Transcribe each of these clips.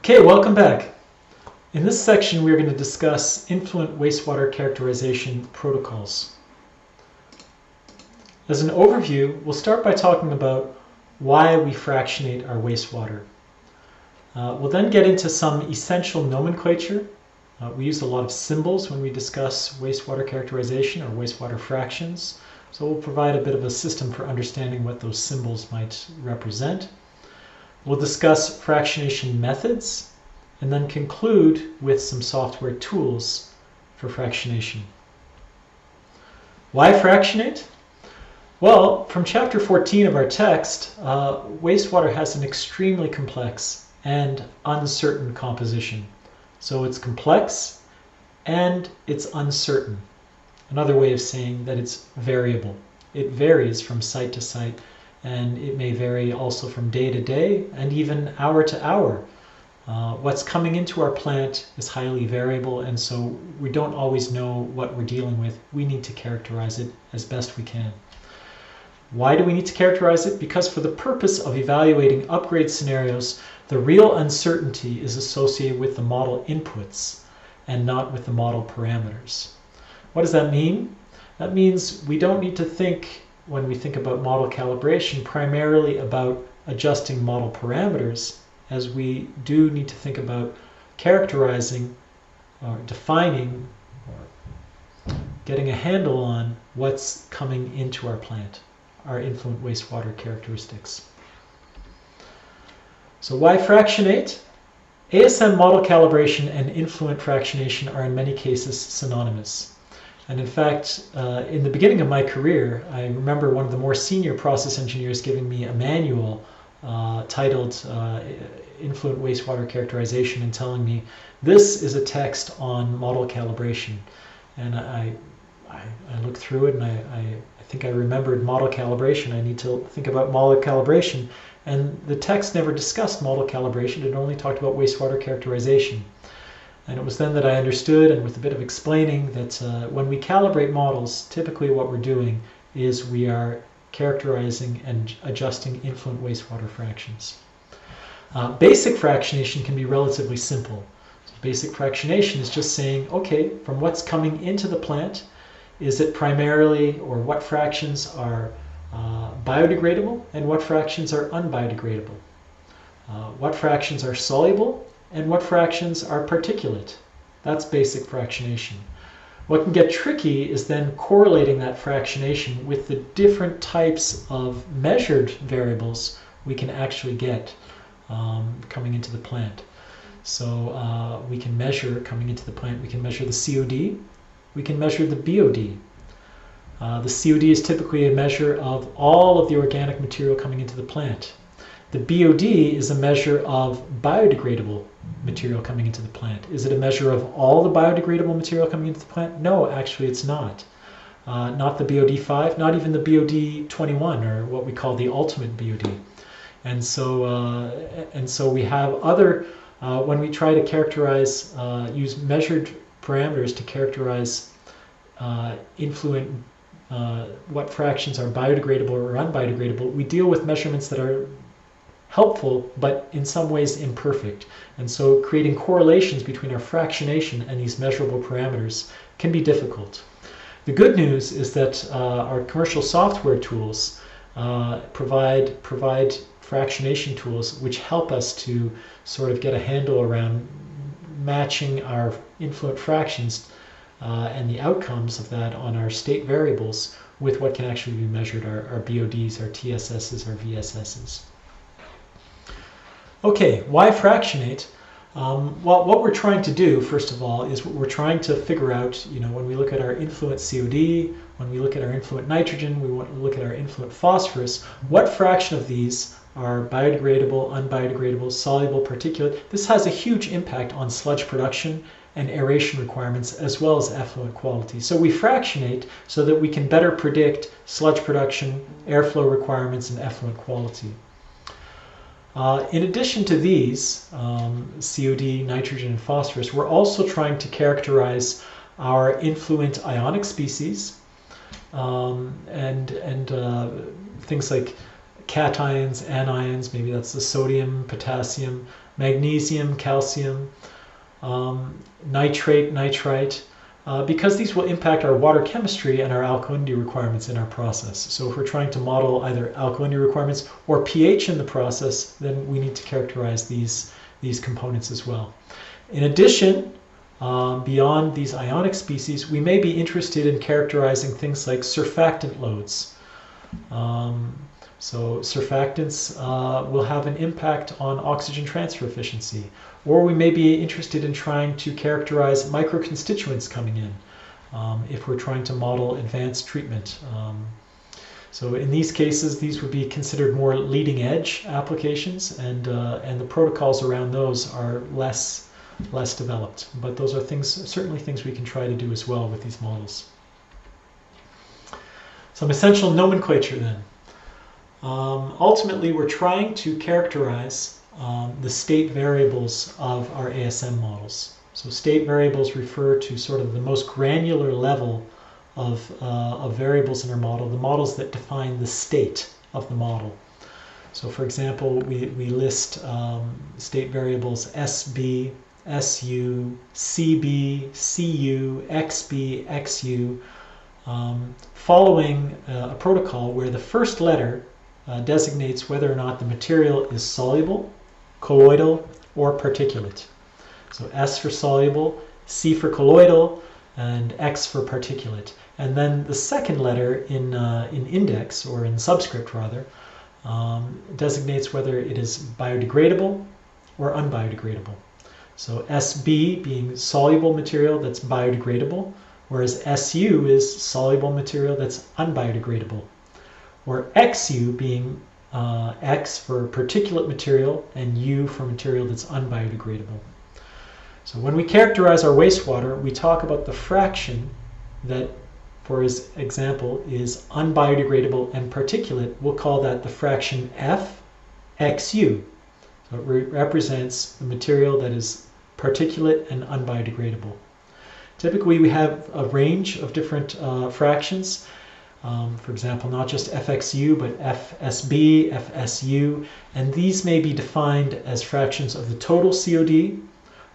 Okay, welcome back. In this section, we're going to discuss influent wastewater characterization protocols. As an overview, we'll start by talking about why we fractionate our wastewater. We'll then get into some essential nomenclature. We use a lot of symbols when we discuss wastewater characterization or wastewater fractions. So we'll provide a bit of a system for understanding what those symbols might represent. We'll discuss fractionation methods and then conclude with some software tools for fractionation. Why fractionate? Well, from chapter 14 of our text, wastewater has an extremely complex and uncertain composition. So it's complex and it's uncertain. Another way of saying that it's variable. It varies from site to site, and it may vary also from day to day and even hour to hour. What's coming into our plant is highly variable, and so we don't always know what we're dealing with. We need to characterize it as best we can. Why do we need to characterize it? Because for the purpose of evaluating upgrade scenarios, the real uncertainty is associated with the model inputs and not with the model parameters. What does that mean? That means we don't need to think, when we think about model calibration, primarily about adjusting model parameters, as we do need to think about characterizing or defining or getting a handle on what's coming into our plant, our influent wastewater characteristics. So why fractionate? ASM model calibration and influent fractionation are in many cases synonymous. And in fact, in the beginning of my career, I remember one of the more senior process engineers giving me a manual titled Influent Wastewater Characterization and telling me, this is a text on model calibration. And I looked through it and I think I remembered model calibration. I need to think about model calibration. And the text never discussed model calibration. It only talked about wastewater characterization. And it was then that I understood, and with a bit of explaining, that when we calibrate models, typically what we're doing is we are characterizing and adjusting influent wastewater fractions. Basic fractionation can be relatively simple. So basic fractionation is just saying, okay, from what's coming into the plant, is it primarily, or what fractions are biodegradable and what fractions are unbiodegradable? What fractions are soluble and what fractions are particulate? That's basic fractionation. What can get tricky is then correlating that fractionation with the different types of measured variables we can actually get coming into the plant. So we can measure, coming into the plant, we can measure the COD, we can measure the BOD. The COD is typically a measure of all of the organic material coming into the plant. The BOD is a measure of biodegradable material coming into the plant. Is it a measure of all the biodegradable material coming into the plant? No, actually it's not. Not the BOD5, not even the BOD21, or what we call the ultimate BOD. And so we have other, when we try to characterize, use measured parameters to characterize influent, what fractions are biodegradable or unbiodegradable, we deal with measurements that are helpful, but in some ways imperfect. And so creating correlations between our fractionation and these measurable parameters can be difficult. The good news is that our commercial software tools provide fractionation tools which help us to sort of get a handle around matching our influent fractions and the outcomes of that on our state variables with what can actually be measured, our BODs, our TSSs, our VSSs. Okay, why fractionate? Well, what we're trying to do, first of all, is we're trying to figure out, when we look at our influent COD, when we look at our influent nitrogen, we want to look at our influent phosphorus, what fraction of these are biodegradable, unbiodegradable, soluble, particulate? This has a huge impact on sludge production and aeration requirements, as well as effluent quality. So we fractionate so that we can better predict sludge production, airflow requirements, and effluent quality. In addition to these, COD, nitrogen, and phosphorus, we're also trying to characterize our influent ionic species and things like cations, anions, maybe that's the sodium, potassium, magnesium, calcium, nitrate, nitrite, because these will impact our water chemistry and our alkalinity requirements in our process. So if we're trying to model either alkalinity requirements or pH in the process, then we need to characterize these components as well. In addition, beyond these ionic species, we may be interested in characterizing things like surfactant loads. So surfactants will have an impact on oxygen transfer efficiency. Or we may be interested in trying to characterize microconstituents coming in if we're trying to model advanced treatment. So in these cases, these would be considered more leading edge applications, and the protocols around those are less developed. But those are certainly things we can try to do as well with these models. Some essential nomenclature then. Ultimately, we're trying to characterize the state variables of our ASM models. So state variables refer to sort of the most granular level of variables in our model, the models that define the state of the model. So for example, we list state variables SB, SU, CB, CU, XB, XU, following a protocol where the first letter designates whether or not the material is soluble, colloidal, or particulate. So S for soluble, C for colloidal, and X for particulate. And then the second letter in index, or in subscript rather, designates whether it is biodegradable or unbiodegradable. So SB being soluble material that's biodegradable, whereas SU is soluble material that's unbiodegradable. Or XU being X for particulate material and U for material that's unbiodegradable. So when we characterize our wastewater, we talk about the fraction that, for example, is unbiodegradable and particulate. We'll call that the fraction F XU. So it represents the material that is particulate and unbiodegradable. Typically, we have a range of different fractions. For example, not just FXU, but FSB, FSU, and these may be defined as fractions of the total COD,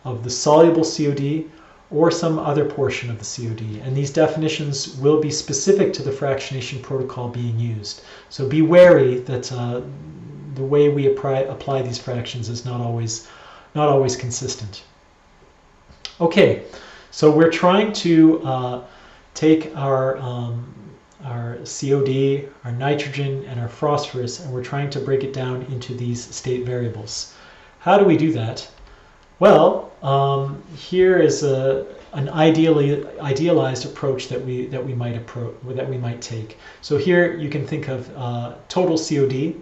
of the soluble COD, or some other portion of the COD. And these definitions will be specific to the fractionation protocol being used. So be wary that the way we apply these fractions is not always consistent. Okay, so we're trying to take our COD, our nitrogen, and our phosphorus, and we're trying to break it down into these state variables. How do we do that? Well, here is an idealized approach that we might take. So here you can think of total COD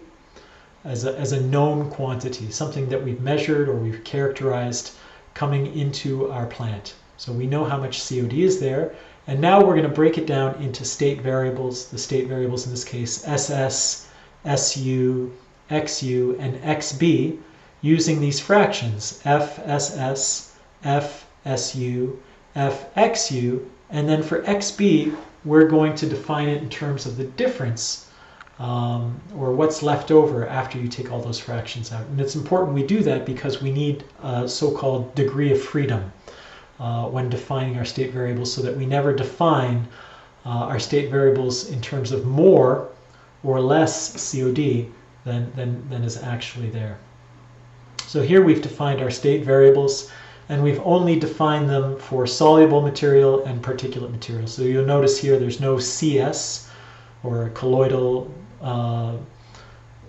as a known quantity, something that we've measured or we've characterized coming into our plant. So we know how much COD is there. And now we're going to break it down into state variables, the state variables in this case, SS, SU, XU, and XB, using these fractions, FSS, FSU, FXU, and then for XB, we're going to define it in terms of the difference, or what's left over after you take all those fractions out. And it's important we do that because we need a so-called degree of freedom when defining our state variables, so that we never define our state variables in terms of more or less COD than is actually there. So here we've defined our state variables, and we've only defined them for soluble material and particulate material. So you'll notice here there's no CS, or colloidal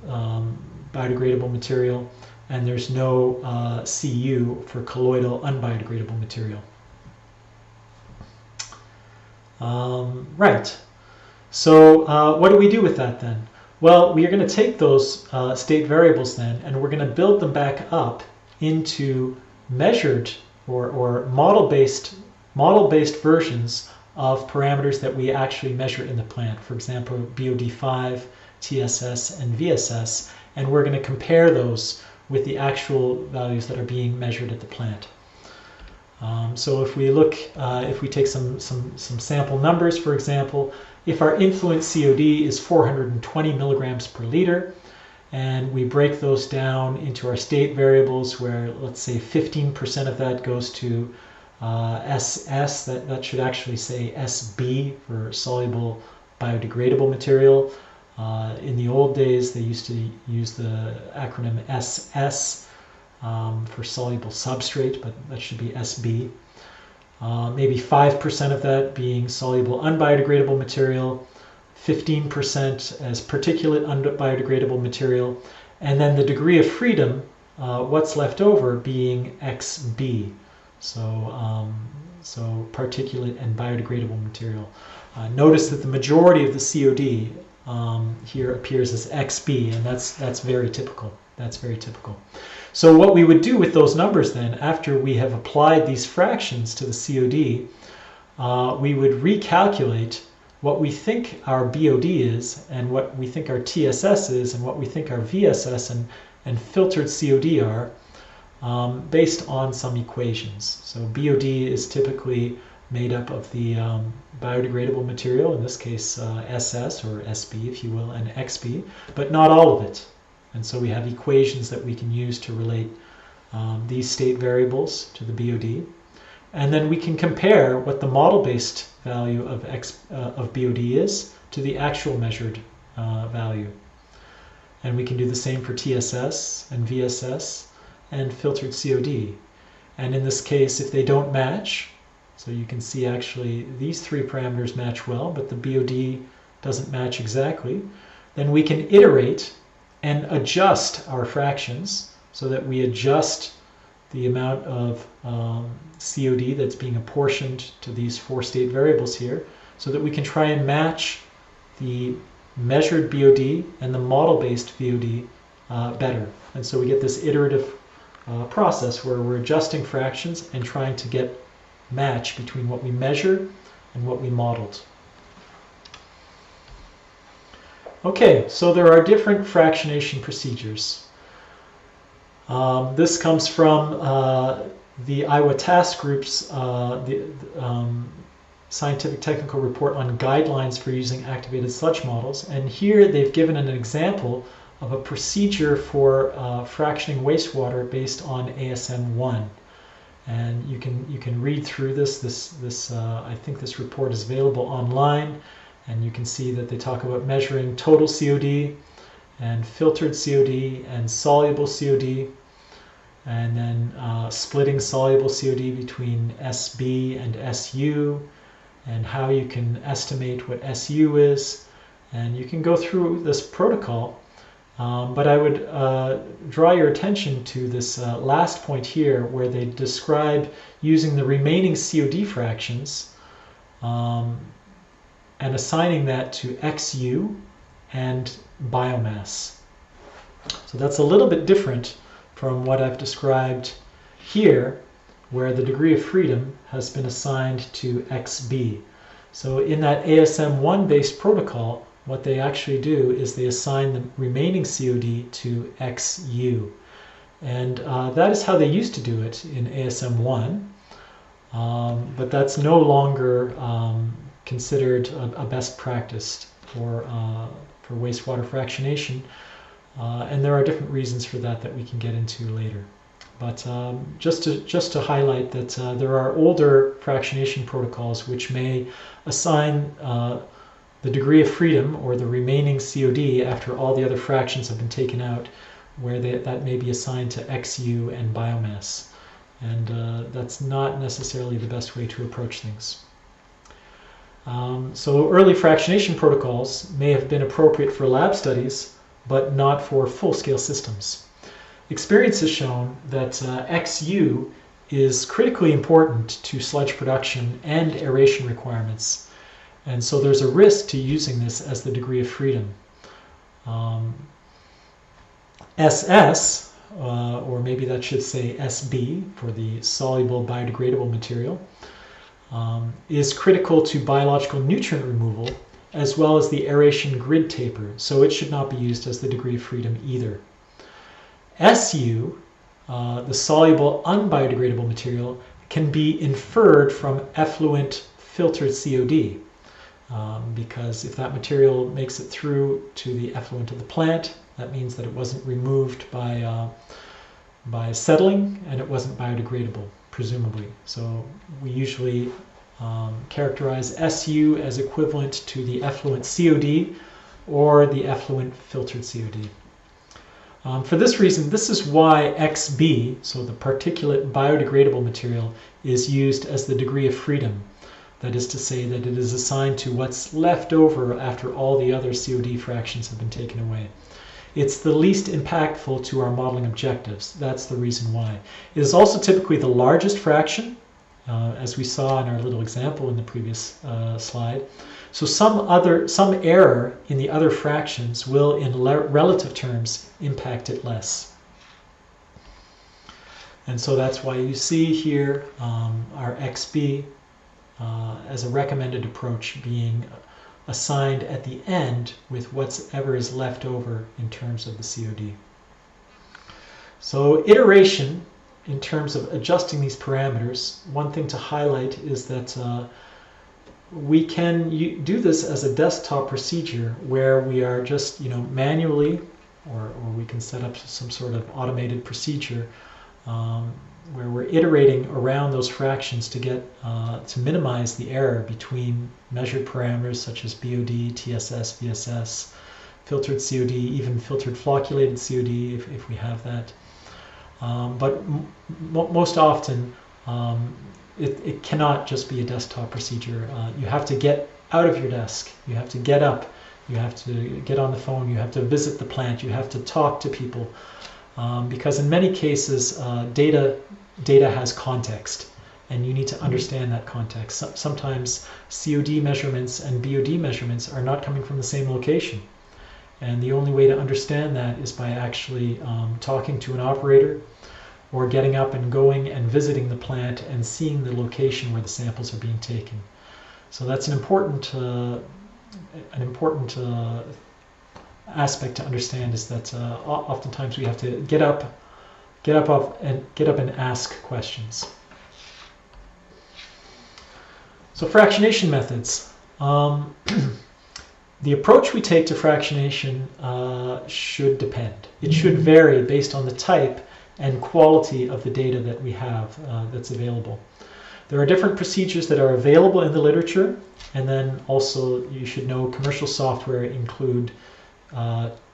biodegradable material, and there's no Cu for colloidal unbiodegradable material. Right. So what do we do with that then? Well, we are going to take those state variables then, and we're going to build them back up into measured or model-based versions of parameters that we actually measure in the plant. For example, BOD5, TSS, and VSS, and we're going to compare those with the actual values that are being measured at the plant. So if we look, if we take some sample numbers, for example, if our influent COD is 420 milligrams per liter, and we break those down into our state variables where, let's say, 15% of that goes to SS, that should actually say SB for soluble biodegradable material. In the old days, they used to use the acronym SS for soluble substrate, but that should be SB. Maybe 5% of that being soluble unbiodegradable material, 15% as particulate unbiodegradable material, and then the degree of freedom, what's left over, being XB. So particulate and biodegradable material. Notice that the majority of the COD here appears as XB, and that's very typical. That's very typical. So what we would do with those numbers then, after we have applied these fractions to the COD, we would recalculate what we think our BOD is, and what we think our TSS is, and what we think our VSS and filtered COD are, based on some equations. So BOD is typically made up of the biodegradable material, in this case SS or SB if you will, and XB, but not all of it. And so we have equations that we can use to relate these state variables to the BOD. And then we can compare what the model-based value of BOD is to the actual measured value. And we can do the same for TSS and VSS and filtered COD. And in this case, if they don't match, so you can see actually these three parameters match well, but the BOD doesn't match exactly, then we can iterate and adjust our fractions so that we adjust the amount of COD that's being apportioned to these four state variables here, so that we can try and match the measured BOD and the model-based BOD better. And so we get this iterative process where we're adjusting fractions and trying to get match between what we measure and what we modeled. Okay, so there are different fractionation procedures. This comes from the Iowa Task Group's Scientific Technical Report on Guidelines for Using Activated Sludge Models. And here they've given an example of a procedure for fractioning wastewater based on ASM1. And you can read through this. I think this report is available online, and you can see that they talk about measuring total COD and filtered COD and soluble COD, and then splitting soluble COD between SB and SU, and how you can estimate what SU is. And you can go through this protocol, but I would draw your attention to this last point here, where they describe using the remaining COD fractions and assigning that to XU and biomass. So that's a little bit different from what I've described here, where the degree of freedom has been assigned to XB. So in that ASM1 based protocol, what they actually do is they assign the remaining COD to XU. And that is how they used to do it in ASM1, but that's no longer considered a best practice for wastewater fractionation. And there are different reasons for that we can get into later. But just to highlight that there are older fractionation protocols which may assign the degree of freedom, or the remaining COD, after all the other fractions have been taken out, where that may be assigned to XU and biomass. And that's not necessarily the best way to approach things. So early fractionation protocols may have been appropriate for lab studies, but not for full-scale systems. Experience has shown that XU is critically important to sludge production and aeration requirements. And so there's a risk to using this as the degree of freedom. SS, or maybe that should say SB for the soluble biodegradable material, is critical to biological nutrient removal as well as the aeration grid taper, so it should not be used as the degree of freedom either. SU, the soluble unbiodegradable material, can be inferred from effluent filtered COD, because if that material makes it through to the effluent of the plant, That means that it wasn't removed by settling, and it wasn't biodegradable, presumably. So we usually characterize SU as equivalent to the effluent COD or the effluent filtered COD. For this reason, this is why XB, so the particulate biodegradable material, is used as the degree of freedom. That is to say that it is assigned to what's left over after all the other COD fractions have been taken away. It's the least impactful to our modeling objectives. That's the reason why. It is also typically the largest fraction, as we saw in our little example in the previous slide. So some error in the other fractions will, in relative terms, impact it less. And so that's why you see here our XB as a recommended approach being assigned at the end with whatever is left over in terms of the COD. So iteration, in terms of adjusting these parameters, one thing to highlight is that we can do this as a desktop procedure where we are just manually, or we can set up some sort of automated procedure where we're iterating around those fractions to get to minimize the error between measured parameters such as BOD, TSS, VSS, filtered COD, even filtered flocculated COD if we have that. But most often it cannot just be a desktop procedure. You have to get out of your desk. You have to get up. You have to get on the phone. You have to visit the plant. You have to talk to people. Because in many cases, data has context, and you need to understand that context. Sometimes COD measurements and BOD measurements are not coming from the same location. And the only way to understand that is by actually talking to an operator, or getting up and going and visiting the plant and seeing the location where the samples are being taken. So that's an important aspect to understand, is that oftentimes we have to get up and ask questions. So fractionation methods. The approach we take to fractionation should depend. It should vary based on the type and quality of the data that we have that's available. There are different procedures that are available in the literature, and then also you should know commercial software include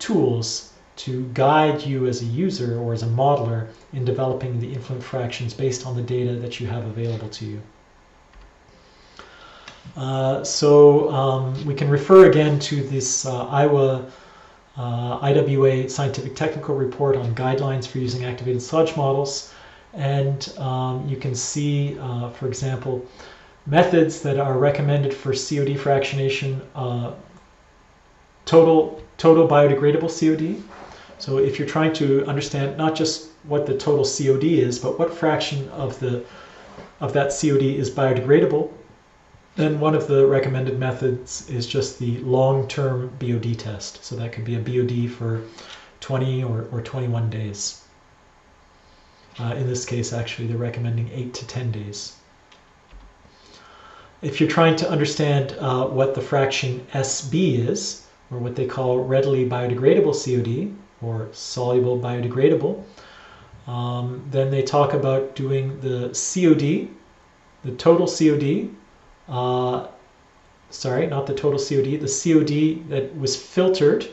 tools to guide you as a user or as a modeler in developing the influent fractions based on the data that you have available to you. We can refer again to this IWA Scientific Technical Report on guidelines for using activated sludge models, and you can see, for example, methods that are recommended for COD fractionation. Total biodegradable COD. So if you're trying to understand not just what the total COD is, but what fraction of that COD is biodegradable, then one of the recommended methods is just the long-term BOD test. So that could be a BOD for 20 or 21 days. In this case, actually, they're recommending 8 to 10 days. If you're trying to understand what the fraction SB is, or what they call readily biodegradable COD, or soluble biodegradable, then they talk about doing the COD, the total COD, sorry, not the total COD, the COD that was filtered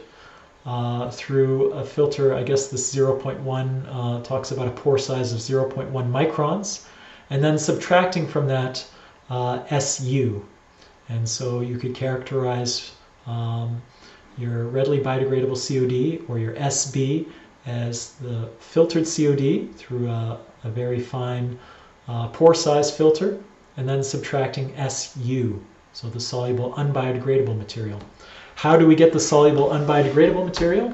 through a filter. I guess this 0.1 talks about a pore size of 0.1 microns, and then subtracting from that SU. And so you could characterize your readily biodegradable COD, or your SB, as the filtered COD through a very fine pore size filter, and then subtracting SU, so the soluble unbiodegradable material. How do we get the soluble unbiodegradable material?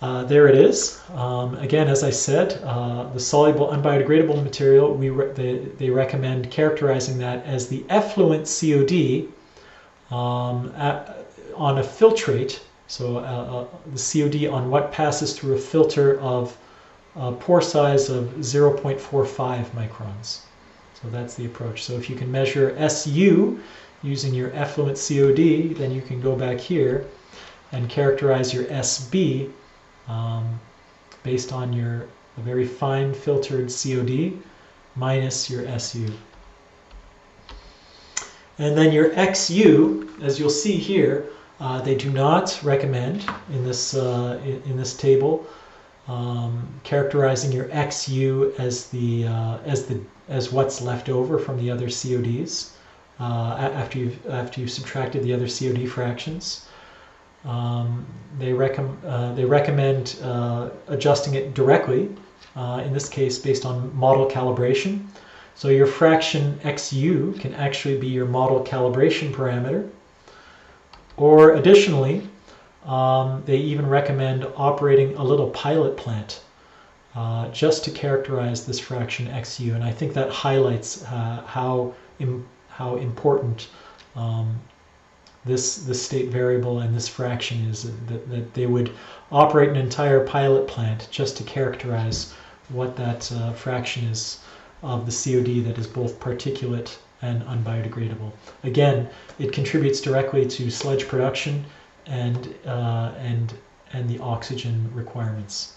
There it is. Again, as I said, the soluble unbiodegradable material, they recommend characterizing that as the effluent COD on a filtrate, so the COD on what passes through a filter of a pore size of 0.45 microns. So that's the approach. So if you can measure SU using your effluent COD, then you can go back here and characterize your SB based on your very fine filtered COD minus your SU. And then your XU, as you'll see here, they do not recommend in this table characterizing your XU as what's left over from the other CODs after you've subtracted the other COD fractions. They recommend adjusting it directly, in this case based on model calibration. So your fraction XU can actually be your model calibration parameter. Or additionally, they even recommend operating a little pilot plant just to characterize this fraction XU. And I think that highlights how important this state variable and this fraction is, that they would operate an entire pilot plant just to characterize what that fraction is of the COD that is both particulate and unbiodegradable. Again, it contributes directly to sludge production and the oxygen requirements.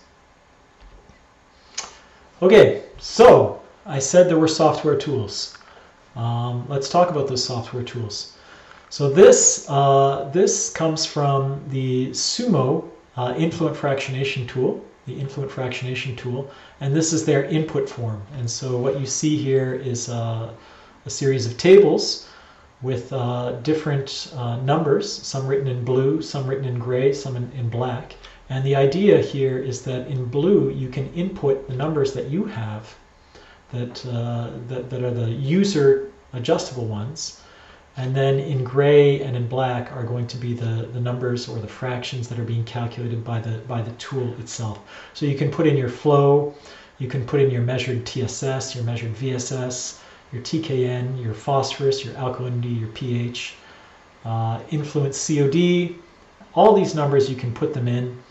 Okay, so I said there were software tools. Let's talk about those software tools. So this comes from the Sumo Influent fractionation tool, and this is their input form. And so what you see here is a series of tables with different numbers, some written in blue, some written in gray, some in black. And the idea here is that in blue you can input the numbers that you have that are the user adjustable ones, and then in gray and in black are going to be the numbers or the fractions that are being calculated by the tool itself. So you can put in your flow, you can put in your measured TSS, your measured VSS, your TKN, your phosphorus, your alkalinity, your pH, influent COD. All these numbers you can put them in,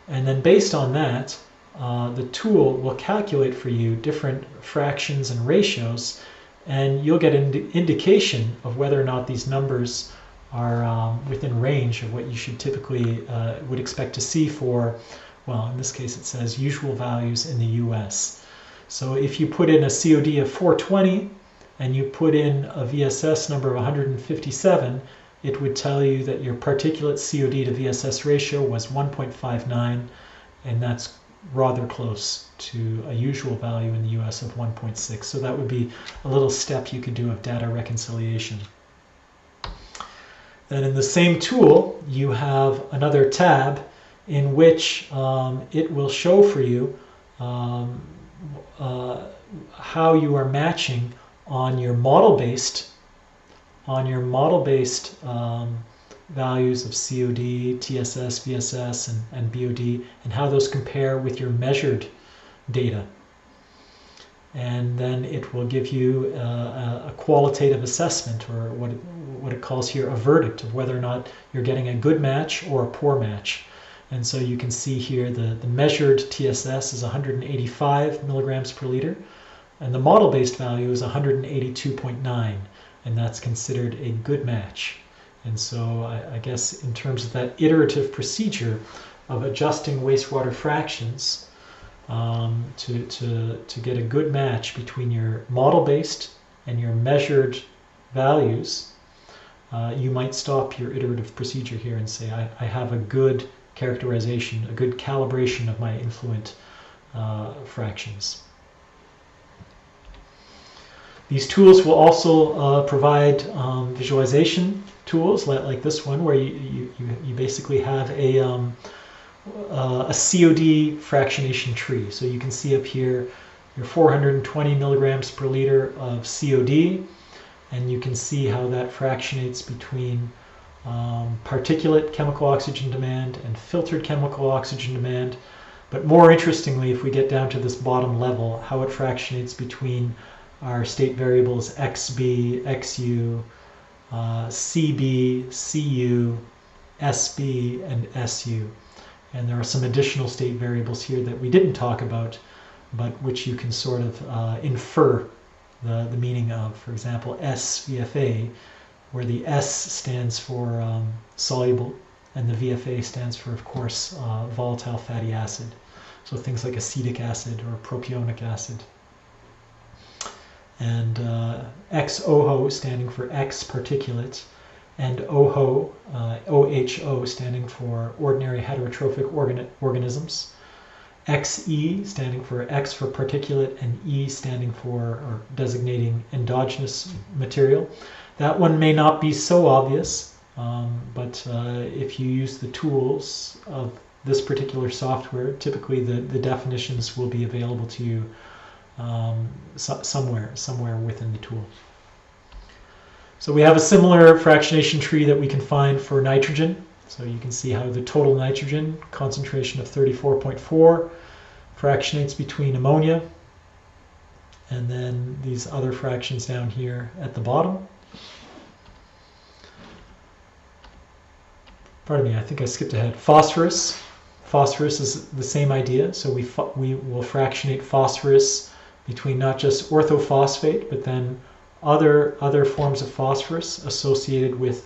and then based on that, the tool will calculate for you different fractions and ratios, and you'll get an indication of whether or not these numbers are within range of what you should typically would expect to see for, well, in this case it says usual values in the US. So if you put in a COD of 420 and you put in a VSS number of 157, it would tell you that your particulate COD to VSS ratio was 1.59, and that's rather close to a usual value in the US of 1.6. So that would be a little step you could do of data reconciliation. Then in the same tool, you have another tab in which it will show for you how you are matching on your model-based values of COD, TSS, VSS, and BOD, and how those compare with your measured data. And then it will give you a qualitative assessment, or what it calls here a verdict, of whether or not you're getting a good match or a poor match. And so you can see here the measured TSS is 185 milligrams per liter, and the model-based value is 182.9, and that's considered a good match. And so I guess in terms of that iterative procedure of adjusting wastewater fractions to get a good match between your model-based and your measured values, you might stop your iterative procedure here and say, I have a good characterization, a good calibration of my influent fractions. These tools will also provide visualization tools like this one, where you basically have a COD fractionation tree. So you can see up here your 420 milligrams per liter of COD, and you can see how that fractionates between particulate chemical oxygen demand and filtered chemical oxygen demand. But more interestingly, if we get down to this bottom level, how it fractionates between our state variables XB, XU, CB, CU, SB, and SU. And there are some additional state variables here that we didn't talk about, but which you can sort of infer the meaning of. For example, SVFA, where the S stands for soluble and the VFA stands for, of course, volatile fatty acid. So things like acetic acid or propionic acid. And XOHO standing for X particulate, and OHO, OHO standing for ordinary heterotrophic organisms. XE standing for X for particulate, and E standing for, or designating, endogenous material. That one may not be so obvious, but if you use the tools of this particular software, typically the definitions will be available to you somewhere within the tool. So we have a similar fractionation tree that we can find for nitrogen. So you can see how the total nitrogen concentration of 34.4 fractionates between ammonia and then these other fractions down here at the bottom. Pardon me, I think I skipped ahead. Phosphorus. Phosphorus is the same idea. So we will fractionate phosphorus between not just orthophosphate, but then other forms of phosphorus associated with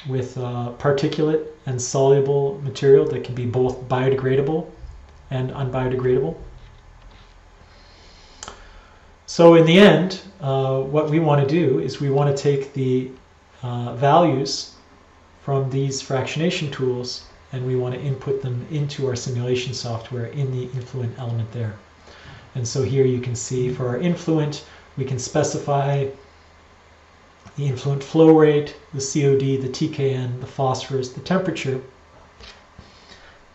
particulate and soluble material that can be both biodegradable and unbiodegradable. So in the end, what we want to do is we want to take the values from these fractionation tools and we want to input them into our simulation software in the Influent element there. And so here you can see for our Influent, we can specify the influent flow rate, the COD, the TKN, the phosphorus, the temperature.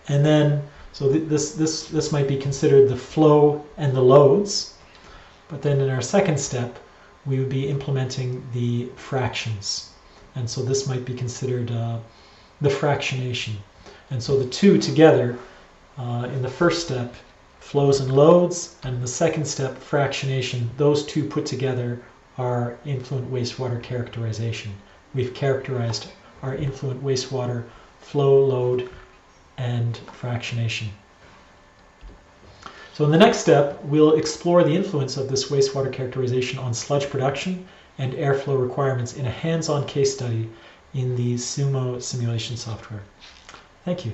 And then, so this might be considered the flow and the loads. But then in our second step, we would be implementing the fractions. And so this might be considered the fractionation. And so the two together, in the first step, flows and loads, and the second step, fractionation, those two put together are influent wastewater characterization. We've characterized our influent wastewater flow, load, and fractionation. So in the next step, we'll explore the influence of this wastewater characterization on sludge production and airflow requirements in a hands-on case study in the Sumo simulation software. Thank you.